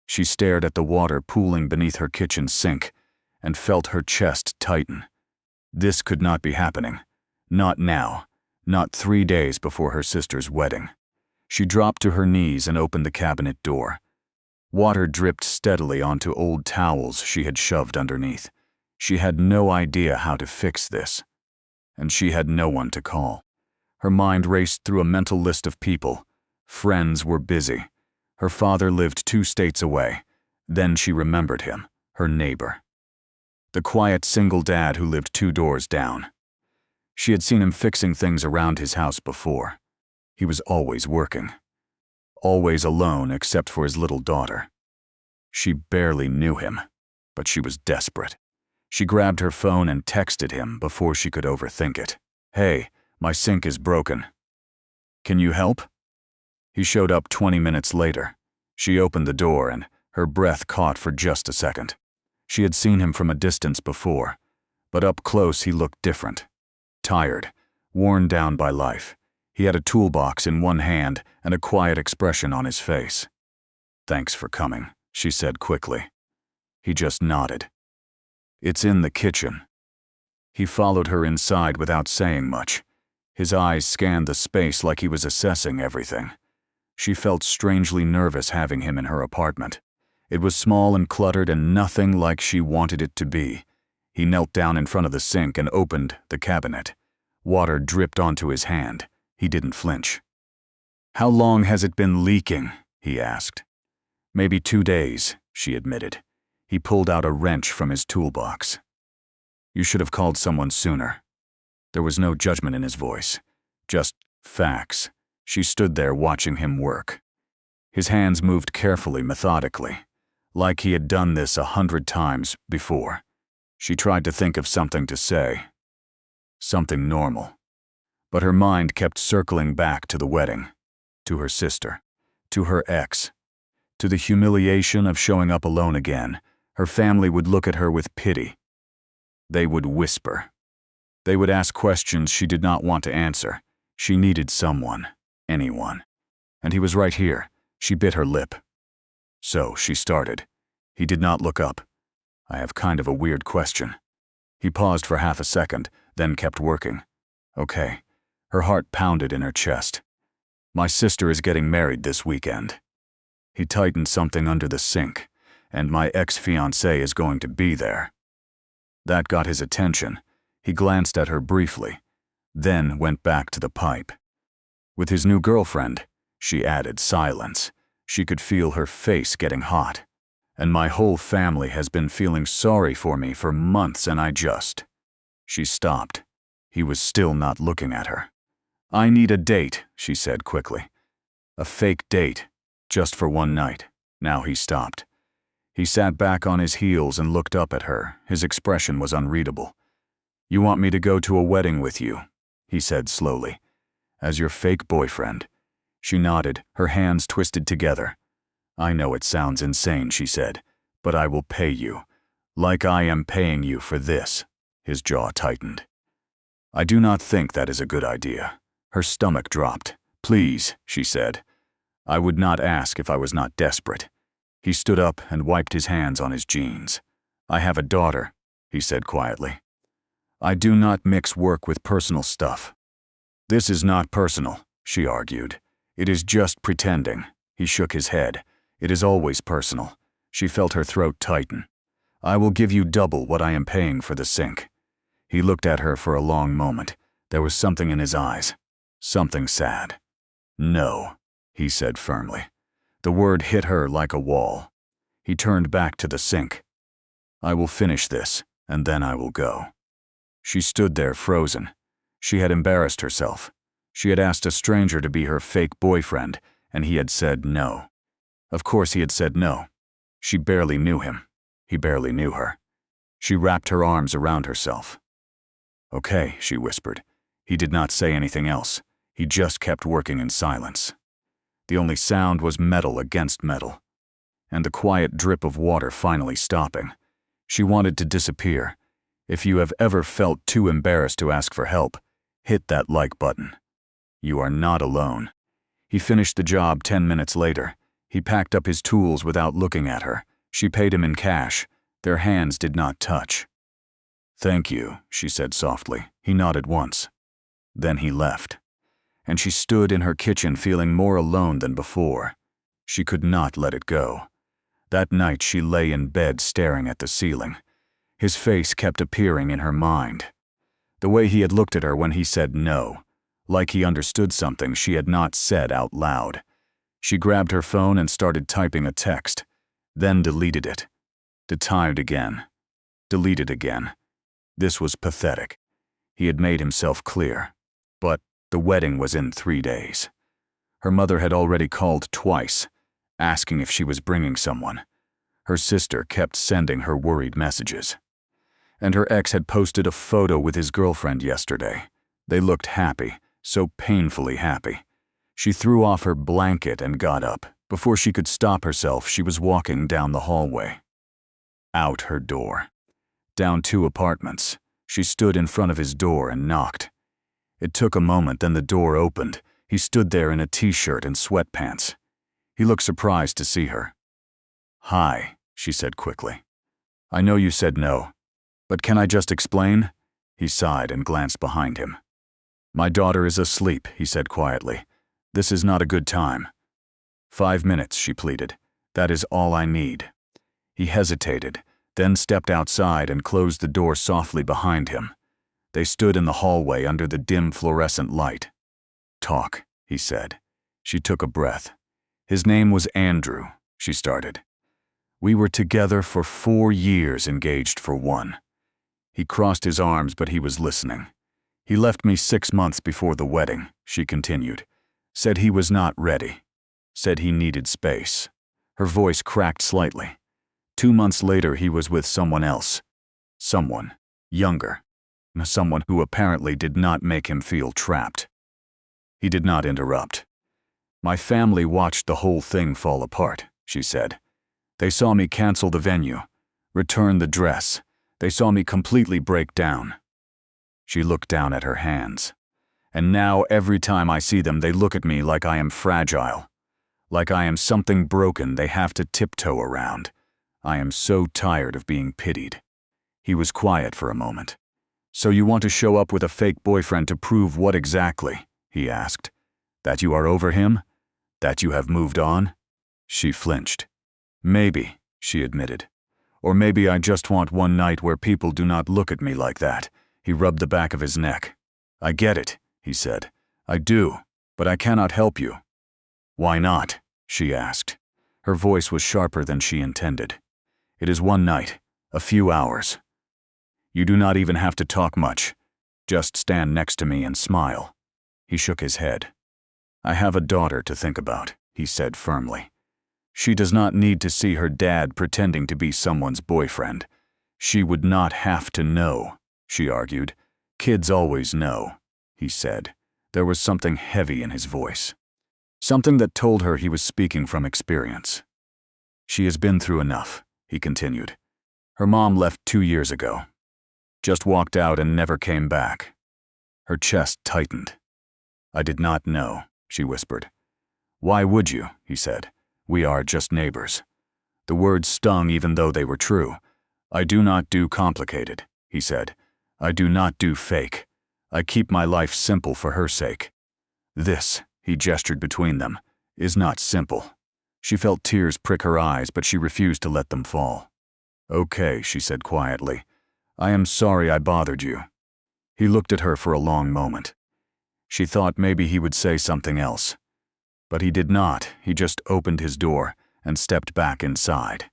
She stared at the water pooling beneath her kitchen sink and felt her chest tighten. This could not be happening. Not now. Not 3 days before her sister's wedding. She dropped to her knees and opened the cabinet door. Water dripped steadily onto old towels she had shoved underneath. She had no idea how to fix this. And she had no one to call. Her mind raced through a mental list of people. Friends were busy. Her father lived 2 states away. Then she remembered him, her neighbor. The quiet single dad who lived 2 doors down. She had seen him fixing things around his house before. He was always working. Always alone except for his little daughter. She barely knew him, but she was desperate. She grabbed her phone and texted him before she could overthink it. "Hey, my sink is broken. Can you help?" He showed up 20 minutes later. She opened the door and her breath caught for just a second. She had seen him from a distance before, but up close he looked different. Tired, worn down by life. He had a toolbox in one hand and a quiet expression on his face. "Thanks for coming," she said quickly. He just nodded. "It's in the kitchen." He followed her inside without saying much. His eyes scanned the space like he was assessing everything. She felt strangely nervous having him in her apartment. It was small and cluttered and nothing like she wanted it to be. He knelt down in front of the sink and opened the cabinet. Water dripped onto his hand. He didn't flinch. "How long has it been leaking?" he asked. "Maybe 2 days," she admitted. He pulled out a wrench from his toolbox. "You should have called someone sooner." There was no judgment in his voice, just facts. She stood there watching him work. His hands moved carefully, methodically, like he had done this 100 times before. She tried to think of something to say. Something normal. But her mind kept circling back to the wedding, to her sister, to her ex, to the humiliation of showing up alone again. Her family would look at her with pity. They would whisper. They would ask questions she did not want to answer. She needed someone, anyone. And he was right here. She bit her lip. "So," she started. He did not look up. "I have kind of a weird question." He paused for half a second, then kept working. "Okay." Her heart pounded in her chest. "My sister is getting married this weekend." He tightened something under the sink, "and my ex-fiancée is going to be there." That got his attention. He glanced at her briefly, then went back to the pipe. "With his new girlfriend," she added, silence. She could feel her face getting hot. "And my whole family has been feeling sorry for me for months and I just..." She stopped. He was still not looking at her. "I need a date," she said quickly. "A fake date, just for one night." Now he stopped. He sat back on his heels and looked up at her. His expression was unreadable. "You want me to go to a wedding with you?" he said slowly. "As your fake boyfriend." She nodded, her hands twisted together. "I know it sounds insane," she said, "but I will pay you. Like I am paying you for this." His jaw tightened. "I do not think that is a good idea." Her stomach dropped. "Please," she said. "I would not ask if I was not desperate." He stood up and wiped his hands on his jeans. "I have a daughter," he said quietly. "I do not mix work with personal stuff." "This is not personal," she argued. "It is just pretending." He shook his head. "It is always personal." She felt her throat tighten. "I will give you double what I am paying for the sink." He looked at her for a long moment. There was something in his eyes. Something sad. "No," he said firmly. The word hit her like a wall. He turned back to the sink. "I will finish this, and then I will go." She stood there frozen. She had embarrassed herself. She had asked a stranger to be her fake boyfriend, and he had said no. Of course he had said no. She barely knew him. He barely knew her. She wrapped her arms around herself. "Okay," she whispered. He did not say anything else. He just kept working in silence. The only sound was metal against metal, and the quiet drip of water finally stopping. She wanted to disappear. If you have ever felt too embarrassed to ask for help, hit that like button. You are not alone. He finished the job 10 minutes later. He packed up his tools without looking at her. She paid him in cash. Their hands did not touch. "Thank you," she said softly. He nodded once. Then he left. And she stood in her kitchen feeling more alone than before. She could not let it go. That night she lay in bed staring at the ceiling. His face kept appearing in her mind. The way he had looked at her when he said no, like he understood something she had not said out loud. She grabbed her phone and started typing a text, then deleted it. Typed again. Deleted again. This was pathetic. He had made himself clear. But the wedding was in 3 days. Her mother had already called twice, asking if she was bringing someone. Her sister kept sending her worried messages. And her ex had posted a photo with his girlfriend yesterday. They looked happy, so painfully happy. She threw off her blanket and got up. Before she could stop herself, she was walking down the hallway. Out her door. Down 2 apartments. She stood in front of his door and knocked. It took a moment, then the door opened. He stood there in a t-shirt and sweatpants. He looked surprised to see her. "Hi," she said quickly. "I know you said no, but can I just explain?" He sighed and glanced behind him. "My daughter is asleep," he said quietly. "This is not a good time." 5 minutes, she pleaded. "That is all I need." He hesitated, then stepped outside and closed the door softly behind him. They stood in the hallway under the dim fluorescent light. "Talk," he said. She took a breath. "His name was Andrew," she started. "We were together for 4 years, engaged for 1. He crossed his arms, but he was listening. "He left me 6 months before the wedding," she continued. "Said he was not ready. Said he needed space." Her voice cracked slightly. 2 months later, he was with someone else. Someone younger. Someone who apparently did not make him feel trapped. He did not interrupt. "My family watched the whole thing fall apart," she said. "They saw me cancel the venue, return the dress. They saw me completely break down." She looked down at her hands. "And now every time I see them, they look at me like I am fragile. Like I am something broken they have to tiptoe around. I am so tired of being pitied." He was quiet for a moment. "So you want to show up with a fake boyfriend to prove what exactly?" he asked. "That you are over him? That you have moved on?" She flinched. "Maybe," she admitted. "Or maybe I just want one night where people do not look at me like that." He rubbed the back of his neck. "I get it," he said. "I do, but I cannot help you." "Why not?" she asked. Her voice was sharper than she intended. "It is one night, a few hours. You do not even have to talk much. Just stand next to me and smile." He shook his head. "I have a daughter to think about," he said firmly. "She does not need to see her dad pretending to be someone's boyfriend. She would not have to know," she argued. "Kids always know," he said. There was something heavy in his voice. Something that told her he was speaking from experience. "She has been through enough," he continued. "Her mom left 2 years ago. Just walked out and never came back." Her chest tightened. "I did not know," she whispered. "Why would you?" he said. "We are just neighbors." The words stung even though they were true. "I do not do complicated," he said. "I do not do fake. I keep my life simple for her sake. This," he gestured between them, "is not simple." She felt tears prick her eyes, but she refused to let them fall. "Okay," she said quietly. "I am sorry I bothered you." He looked at her for a long moment. She thought maybe he would say something else. But he did not. He just opened his door and stepped back inside.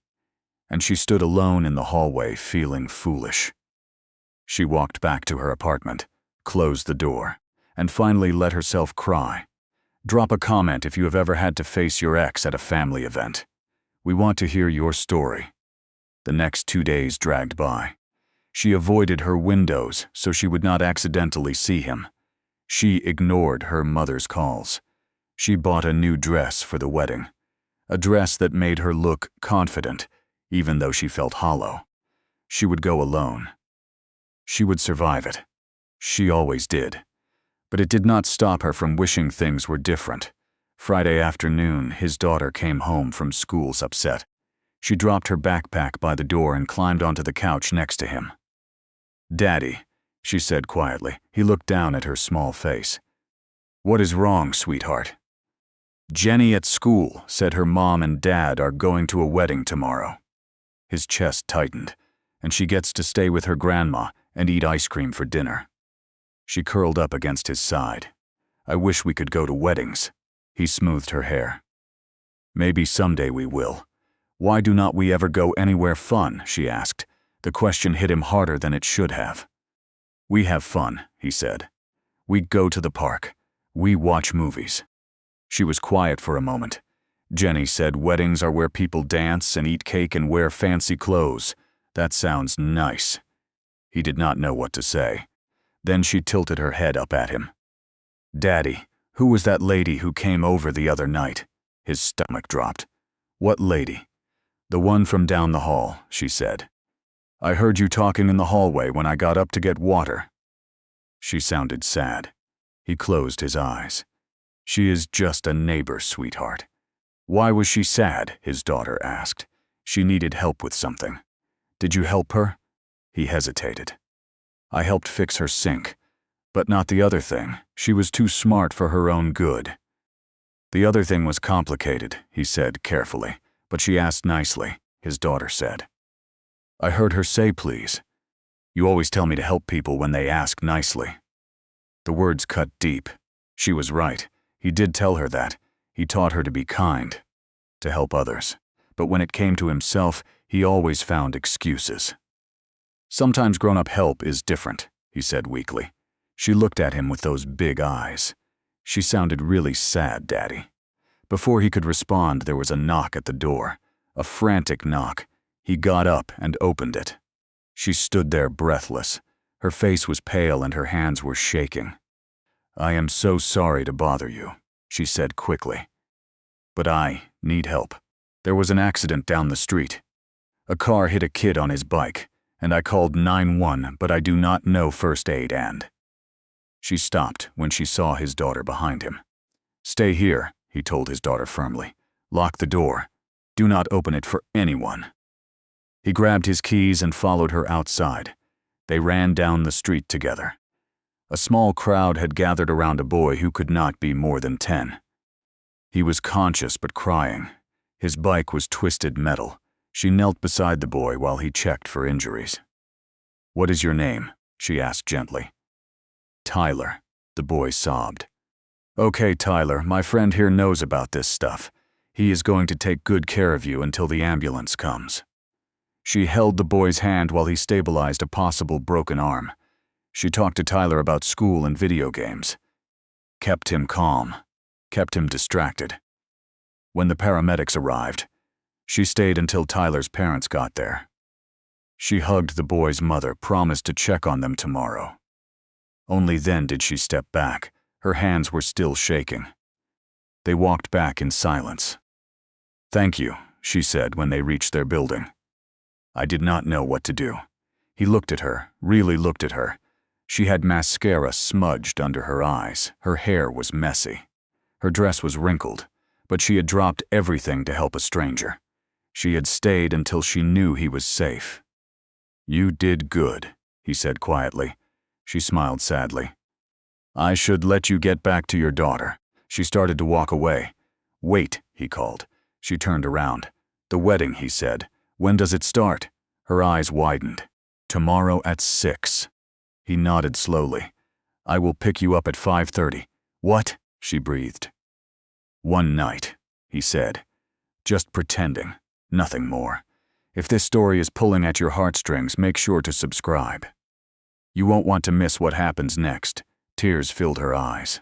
And she stood alone in the hallway, feeling foolish. She walked back to her apartment, closed the door, and finally let herself cry. Drop a comment if you have ever had to face your ex at a family event. We want to hear your story. The next 2 days dragged by. She avoided her windows so she would not accidentally see him. She ignored her mother's calls. She bought a new dress for the wedding. A dress that made her look confident, even though she felt hollow. She would go alone. She would survive it. She always did. But it did not stop her from wishing things were different. Friday afternoon, his daughter came home from school upset. She dropped her backpack by the door and climbed onto the couch next to him. "Daddy," she said quietly. He looked down at her small face. "What is wrong, sweetheart?" "Jenny at school said her mom and dad are going to a wedding tomorrow." His chest tightened, and she gets to stay with her grandma and eat ice cream for dinner. She curled up against his side. "I wish we could go to weddings." He smoothed her hair. "Maybe someday we will. Why do not we ever go anywhere fun?" she asked. The question hit him harder than it should have. "We have fun," he said. "We go to the park. We watch movies." She was quiet for a moment. Jenny said weddings are where people dance and eat cake and wear fancy clothes. That sounds nice. He did not know what to say. Then she tilted her head up at him. "Daddy, who was that lady who came over the other night?" His stomach dropped. "What lady?" "The one from down the hall," she said. "I heard you talking in the hallway when I got up to get water." She sounded sad. He closed his eyes. "She is just a neighbor, sweetheart." "Why was she sad?" his daughter asked. "She needed help with something." "Did you help her?" He hesitated. "I helped fix her sink, but not the other thing. She was too smart for her own good." "The other thing was complicated," he said carefully, "but she asked nicely," his daughter said. "I heard her say please. You always tell me to help people when they ask nicely." The words cut deep. She was right. He did tell her that. He taught her to be kind, to help others. But when it came to himself, he always found excuses. "Sometimes grown-up help is different," he said weakly. She looked at him with those big eyes. "She sounded really sad, Daddy." Before he could respond, there was a knock at the door. A frantic knock. He got up and opened it. She stood there breathless. Her face was pale and her hands were shaking. "I am so sorry to bother you," she said quickly. "But I need help. There was an accident down the street. A car hit a kid on his bike, and I called 911, but I do not know first aid and—" She stopped when she saw his daughter behind him. "Stay here," he told his daughter firmly. "Lock the door. Do not open it for anyone." He grabbed his keys and followed her outside. They ran down the street together. A small crowd had gathered around a boy who could not be more than 10. He was conscious but crying. His bike was twisted metal. She knelt beside the boy while he checked for injuries. "What is your name?" she asked gently. "Tyler," the boy sobbed. "Okay, Tyler, my friend here knows about this stuff. He is going to take good care of you until the ambulance comes." She held the boy's hand while he stabilized a possible broken arm. She talked to Tyler about school and video games. Kept him calm. Kept him distracted. When the paramedics arrived, she stayed until Tyler's parents got there. She hugged the boy's mother, promised to check on them tomorrow. Only then did she step back. Her hands were still shaking. They walked back in silence. "Thank you," she said when they reached their building. I did not know what to do. He looked at her, really looked at her. She had mascara smudged under her eyes. Her hair was messy. Her dress was wrinkled, but she had dropped everything to help a stranger. She had stayed until she knew he was safe. "You did good," he said quietly. She smiled sadly. "I should let you get back to your daughter." She started to walk away. "Wait," he called. She turned around. "The wedding," he said. "When does it start?" Her eyes widened. "Tomorrow at 6. He nodded slowly. "I will pick you up at 5:30. "What?" she breathed. "One night," he said. "Just pretending. Nothing more. If this story is pulling at your heartstrings, make sure to subscribe. You won't want to miss what happens next." Tears filled her eyes.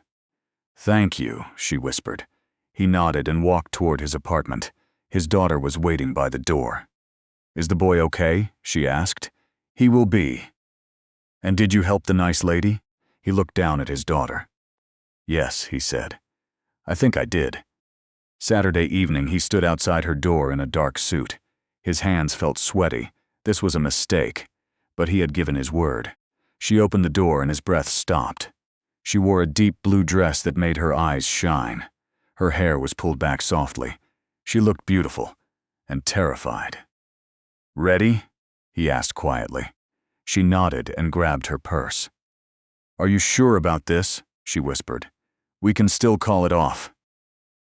"Thank you," she whispered. He nodded and walked toward his apartment. His daughter was waiting by the door. "Is the boy okay?" she asked. "He will be." "And did you help the nice lady?" He looked down at his daughter. "Yes," he said. "I think I did." Saturday evening, he stood outside her door in a dark suit. His hands felt sweaty. This was a mistake, but he had given his word. She opened the door and his breath stopped. She wore a deep blue dress that made her eyes shine. Her hair was pulled back softly. She looked beautiful and terrified. "Ready?" he asked quietly. She nodded and grabbed her purse. "Are you sure about this?" she whispered. "We can still call it off."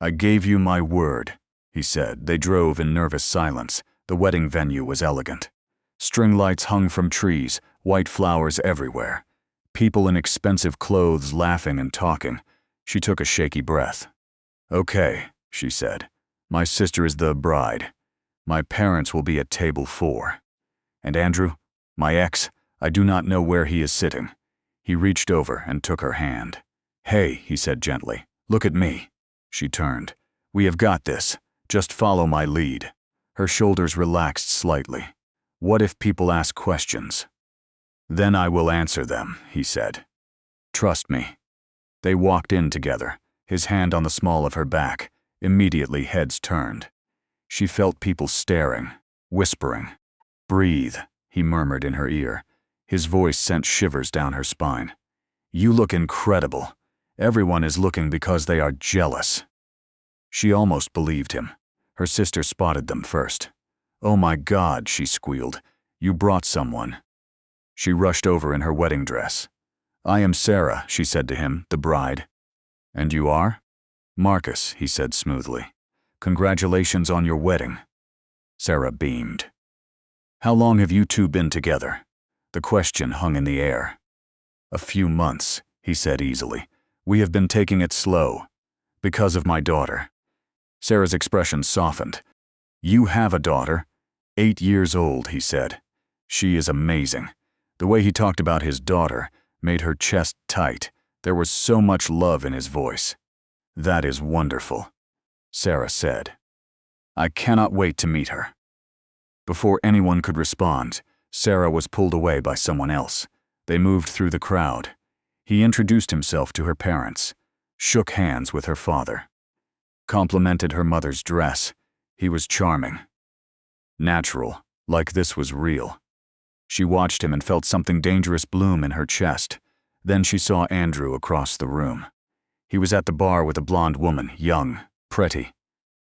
"I gave you my word," he said. They drove in nervous silence. The wedding venue was elegant. String lights hung from trees, white flowers everywhere. People in expensive clothes laughing and talking. She took a shaky breath. "Okay," she said. "My sister is the bride. My parents will be at table 4. And Andrew, my ex, I do not know where he is sitting." He reached over and took her hand. "Hey," he said gently, "look at me." She turned. "We have got this. Just follow my lead." Her shoulders relaxed slightly. "What if people ask questions?" "Then I will answer them," he said. "Trust me." They walked in together, his hand on the small of her back. Immediately heads turned. She felt people staring, whispering. "Breathe," he murmured in her ear. His voice sent shivers down her spine. "You look incredible. Everyone is looking because they are jealous." She almost believed him. Her sister spotted them first. "Oh my God," she squealed. "You brought someone." She rushed over in her wedding dress. "I am Sarah," she said to him, "the bride." "And you are?" "Marcus," he said smoothly. "Congratulations on your wedding." Sarah beamed. "How long have you two been together?" The question hung in the air. "A few months," he said easily. "We have been taking it slow. Because of my daughter." Sarah's expression softened. "You have a daughter?" 8 years old, he said. "She is amazing." The way he talked about his daughter made her chest tight. There was so much love in his voice. "That is wonderful," Sarah said. "I cannot wait to meet her." Before anyone could respond, Sarah was pulled away by someone else. They moved through the crowd. He introduced himself to her parents, shook hands with her father, complimented her mother's dress. He was charming. Natural, like this was real. She watched him and felt something dangerous bloom in her chest. Then she saw Andrew across the room. He was at the bar with a blonde woman, young, pretty.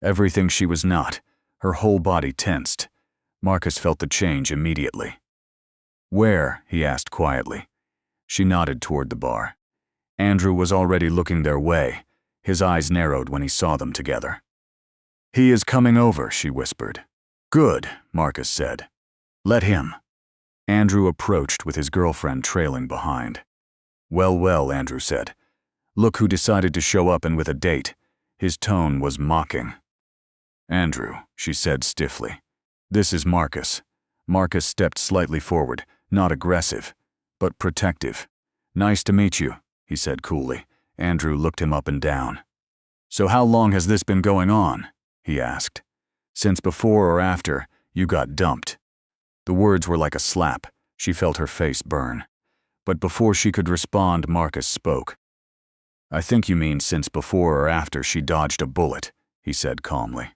Everything she was not, her whole body tensed. Marcus felt the change immediately. "Where?" he asked quietly. She nodded toward the bar. Andrew was already looking their way. His eyes narrowed when he saw them together. "He is coming over," she whispered. "Good," Marcus said. "Let him." Andrew approached with his girlfriend trailing behind. "Well, well," Andrew said. "Look who decided to show up and with a date." His tone was mocking. "Andrew," she said stiffly. "This is Marcus." Marcus stepped slightly forward, not aggressive, but protective. "Nice to meet you," he said coolly. Andrew looked him up and down. "So how long has this been going on?" he asked. "Since before or after you got dumped." The words were like a slap. She felt her face burn. But before she could respond, Marcus spoke. "I think you mean since before or after she dodged a bullet," he said calmly.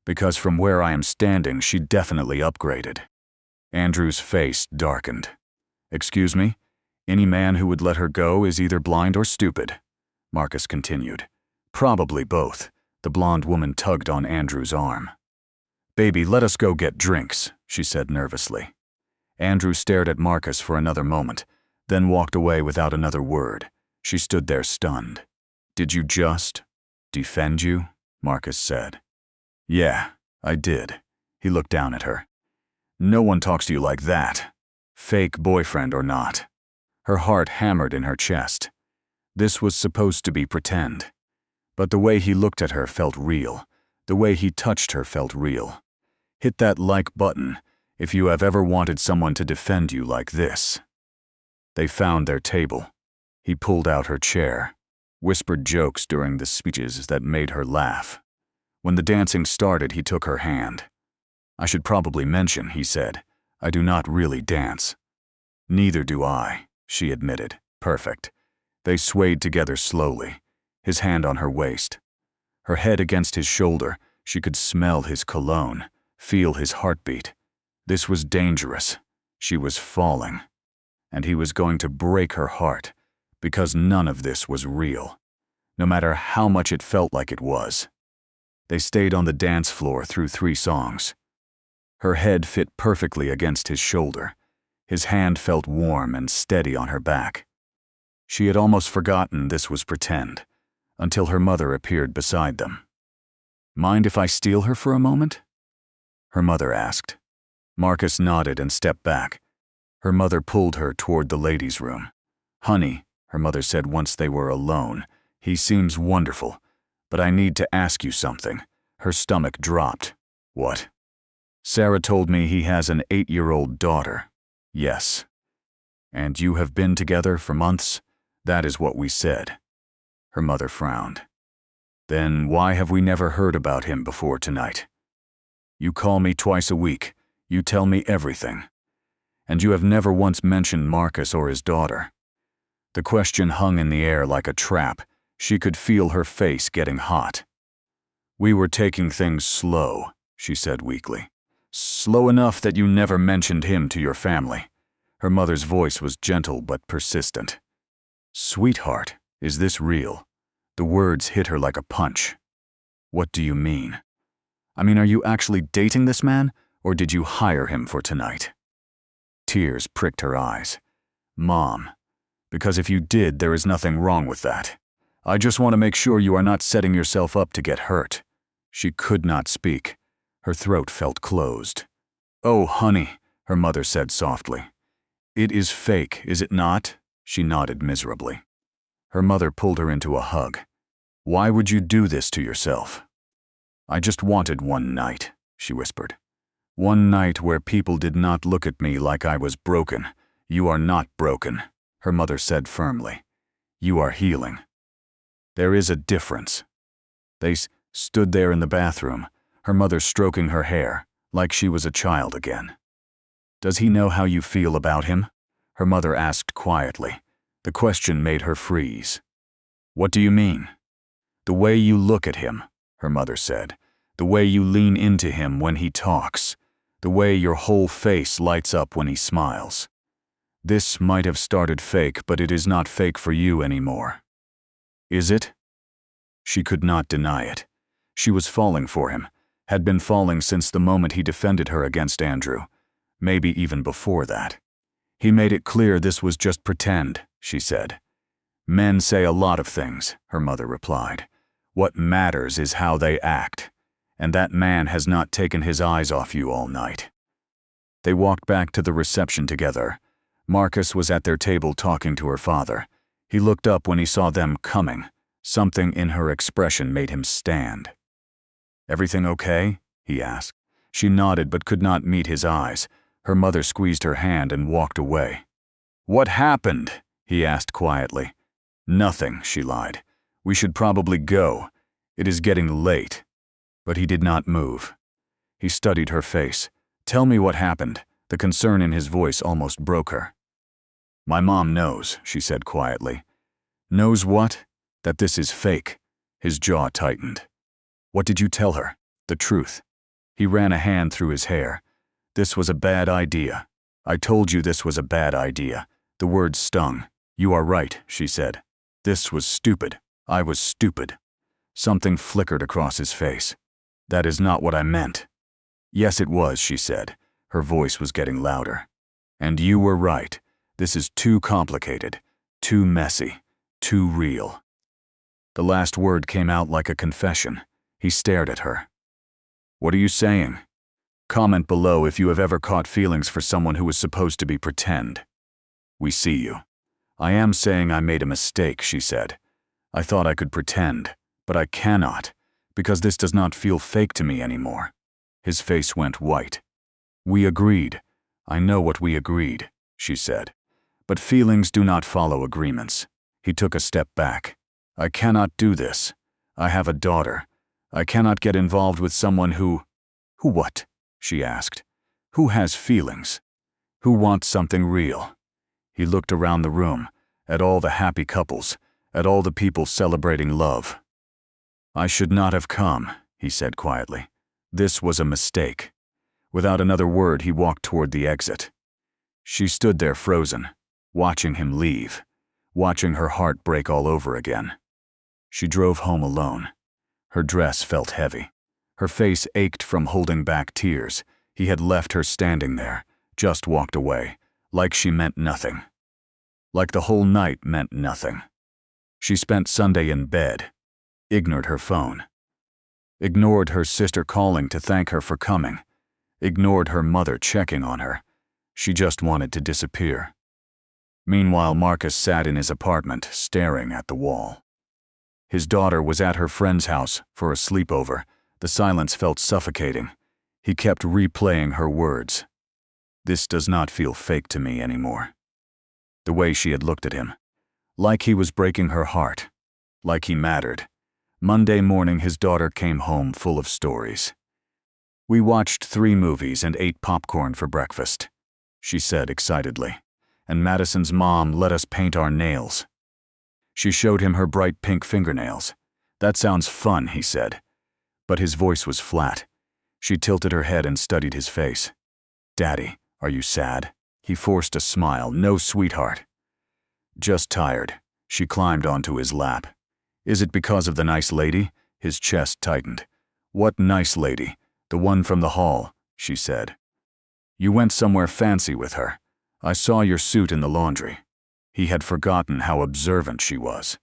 "Because from where I am standing, she definitely upgraded." Andrew's face darkened. "Excuse me? Any man who would let her go is either blind or stupid," Marcus continued. "Probably both." The blonde woman tugged on Andrew's arm. "Baby, let us go get drinks," she said nervously. Andrew stared at Marcus for another moment, then walked away without another word. She stood there stunned. "Did you just defend you?" Marcus said. "Yeah, I did." He looked down at her. "No one talks to you like that, fake boyfriend or not." Her heart hammered in her chest. This was supposed to be pretend. But the way he looked at her felt real. The way he touched her felt real. Hit that like button if you have ever wanted someone to defend you like this. They found their table. He pulled out her chair, whispered jokes during the speeches that made her laugh. When the dancing started, he took her hand. "I should probably mention," he said, "I do not really dance." "Neither do I," she admitted. "Perfect." They swayed together slowly, his hand on her waist. Her head against his shoulder, she could smell his cologne, feel his heartbeat. This was dangerous. She was falling. And he was going to break her heart, because none of this was real. no matter how much it felt like it was. They stayed on the dance floor through 3 songs. Her head fit perfectly against his shoulder. His hand felt warm and steady on her back. She had almost forgotten this was pretend, until her mother appeared beside them. "Mind if I steal her for a moment?" her mother asked. Marcus nodded and stepped back. Her mother pulled her toward the ladies' room. "Honey," her mother said once they were alone, "he seems wonderful, but I need to ask you something." Her stomach dropped. "What?" "Sarah told me he has an 8-year-old daughter." "Yes." "And you have been together for months?" "That is what we said." Her mother frowned. "Then why have we never heard about him before tonight? You call me twice a week. You tell me everything. And you have never once mentioned Marcus or his daughter." The question hung in the air like a trap. She could feel her face getting hot. "We were taking things slow," she said weakly. "Slow enough that you never mentioned him to your family." Her mother's voice was gentle but persistent. "Sweetheart, is this real?" The words hit her like a punch. "What do you mean? I mean, are you actually dating this man, or did you hire him for tonight?" Tears pricked her eyes. "Mom, because if you did, there is nothing wrong with that. I just want to make sure you are not setting yourself up to get hurt." She could not speak. Her throat felt closed. "Oh, honey," her mother said softly. "It is fake, is it not?" She nodded miserably. Her mother pulled her into a hug. "Why would you do this to yourself?" "I just wanted one night," she whispered. "One night where people did not look at me like I was broken." "You are not broken," her mother said firmly. "You are healing. There is a difference." They stood there in the bathroom, her mother stroking her hair, like she was a child again. "Does he know how you feel about him?" her mother asked quietly. The question made her freeze. "What do you mean?" "The way you look at him," her mother said. "The way you lean into him when he talks. The way your whole face lights up when he smiles. This might have started fake, but it is not fake for you anymore." "Is it?" She could not deny it. She was falling for him, had been falling since the moment he defended her against Andrew, maybe even before that. "He made it clear this was just pretend," she said. "Men say a lot of things," her mother replied. "What matters is how they act, and that man has not taken his eyes off you all night." They walked back to the reception together. Marcus was at their table talking to her father. He looked up when he saw them coming. Something in her expression made him stand. "Everything okay?" he asked. She nodded but could not meet his eyes. Her mother squeezed her hand and walked away. "What happened?" he asked quietly. "Nothing," she lied. "We should probably go. It is getting late." But he did not move. He studied her face. "Tell me what happened." The concern in his voice almost broke her. "My mom knows," she said quietly. "Knows what?" "That this is fake." His jaw tightened. "What did you tell her?" "The truth." He ran a hand through his hair. "This was a bad idea. I told you this was a bad idea." The words stung. "You are right," she said. "This was stupid. I was stupid." Something flickered across his face. "That is not what I meant." "Yes, it was," she said. Her voice was getting louder. "And you were right. This is too complicated, too messy, too real." The last word came out like a confession. He stared at her. "What are you saying?" "Comment below if you have ever caught feelings for someone who was supposed to be pretend." "We see you." "I am saying I made a mistake," she said. "I thought I could pretend, but I cannot, because this does not feel fake to me anymore." His face went white. "We agreed. I know what we agreed," she said. "But feelings do not follow agreements." He took a step back. "I cannot do this. I have a daughter. I cannot get involved with someone who—" "Who what?" she asked. "Who has feelings? Who wants something real?" He looked around the room, at all the happy couples, at all the people celebrating love. "I should not have come," he said quietly. "This was a mistake." Without another word, he walked toward the exit. She stood there frozen, watching him leave, watching her heart break all over again. She drove home alone. Her dress felt heavy. Her face ached from holding back tears. He had left her standing there, just walked away, like she meant nothing. Like the whole night meant nothing. She spent Sunday in bed, ignored her phone, ignored her sister calling to thank her for coming, ignored her mother checking on her. She just wanted to disappear. Meanwhile, Marcus sat in his apartment, staring at the wall. His daughter was at her friend's house for a sleepover. The silence felt suffocating. He kept replaying her words. This does not feel fake to me anymore. The way she had looked at him. Like he was breaking her heart. Like he mattered. Monday morning, his daughter came home full of stories. We watched 3 movies and ate popcorn for breakfast, she said excitedly. And Madison's mom let us paint our nails. She showed him her bright pink fingernails. That sounds fun, he said. But his voice was flat. She tilted her head and studied his face. Daddy, are you sad? He forced a smile. No, sweetheart. Just tired. She climbed onto his lap. Is it because of the nice lady? His chest tightened. What nice lady? The one from the hall, she said. You went somewhere fancy with her. I saw your suit in the laundry. He had forgotten how observant she was.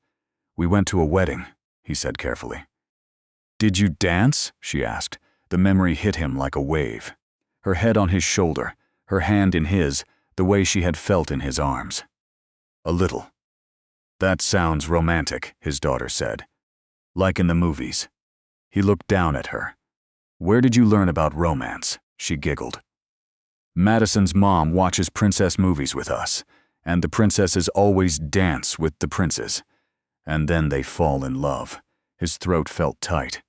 We went to a wedding, he said carefully. Did you dance? She asked. The memory hit him like a wave. Her head on his shoulder, her hand in his, the way she had felt in his arms. A little. That sounds romantic, his daughter said. Like in the movies. He looked down at her. Where did you learn about romance? She giggled. Madison's mom watches princess movies with us, and the princesses always dance with the princes. And then they fall in love. His throat felt tight.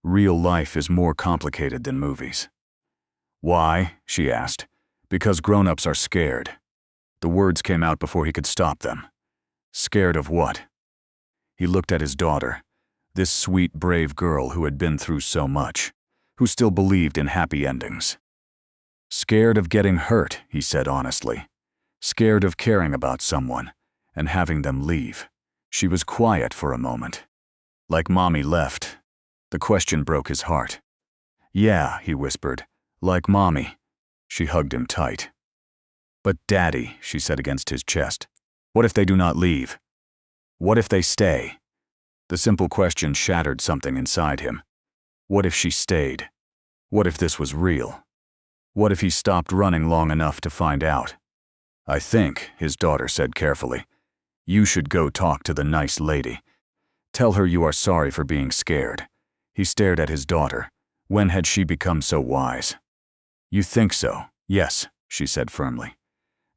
Real life is more complicated than movies. Why? She asked. Because grown-ups are scared. The words came out before he could stop them. Scared of what? He looked at his daughter, this sweet, brave girl who had been through so much, who still believed in happy endings. Scared of getting hurt, he said honestly. Scared of caring about someone and having them leave. She was quiet for a moment. Like Mommy left. The question broke his heart. Yeah, he whispered. Like Mommy. She hugged him tight. But Daddy, she said against his chest. What if they do not leave? What if they stay? The simple question shattered something inside him. What if she stayed? What if this was real? What if he stopped running long enough to find out? I think, his daughter said carefully, you should go talk to the nice lady. Tell her you are sorry for being scared. He stared at his daughter. When had she become so wise? You think so? Yes, she said firmly.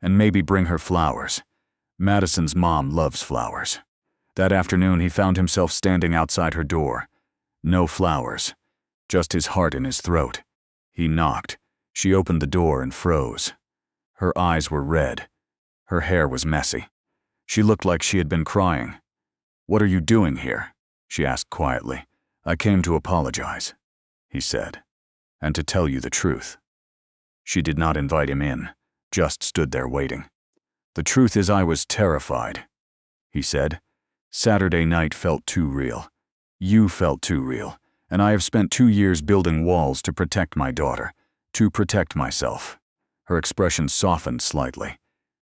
And maybe bring her flowers. Madison's mom loves flowers. That afternoon he found himself standing outside her door. No flowers. Just his heart in his throat. He knocked. She opened the door and froze. Her eyes were red. Her hair was messy. She looked like she had been crying. What are you doing here? She asked quietly. I came to apologize, he said, and to tell you the truth. She did not invite him in, just stood there waiting. The truth is I was terrified, he said. Saturday night felt too real. You felt too real, and I have spent 2 years building walls to protect my daughter, to protect myself. Her expression softened slightly.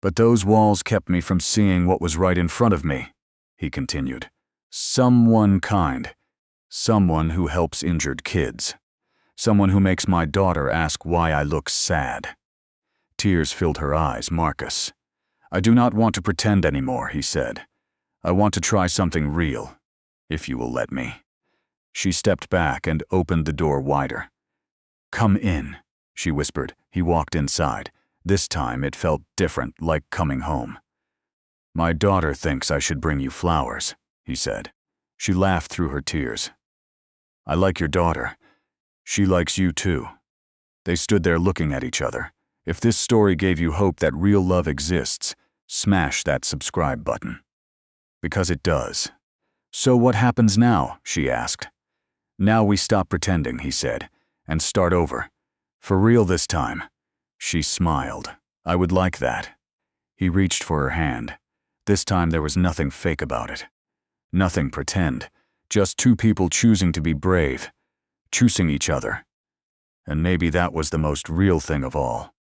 But those walls kept me from seeing what was right in front of me, he continued. Someone kind. Someone who helps injured kids. Someone who makes my daughter ask why I look sad. Tears filled her eyes. Marcus. I do not want to pretend anymore, he said. I want to try something real, if you will let me. She stepped back and opened the door wider. Come in, she whispered. He walked inside. This time it felt different, like coming home. My daughter thinks I should bring you flowers, he said. She laughed through her tears. I like your daughter. She likes you too. They stood there looking at each other. If this story gave you hope that real love exists, smash that subscribe button. Because it does. So what happens now? She asked. Now we stop pretending, he said, and start over. For real this time. She smiled. I would like that. He reached for her hand. This time there was nothing fake about it. Nothing pretend, just two people choosing to be brave, choosing each other. And maybe that was the most real thing of all.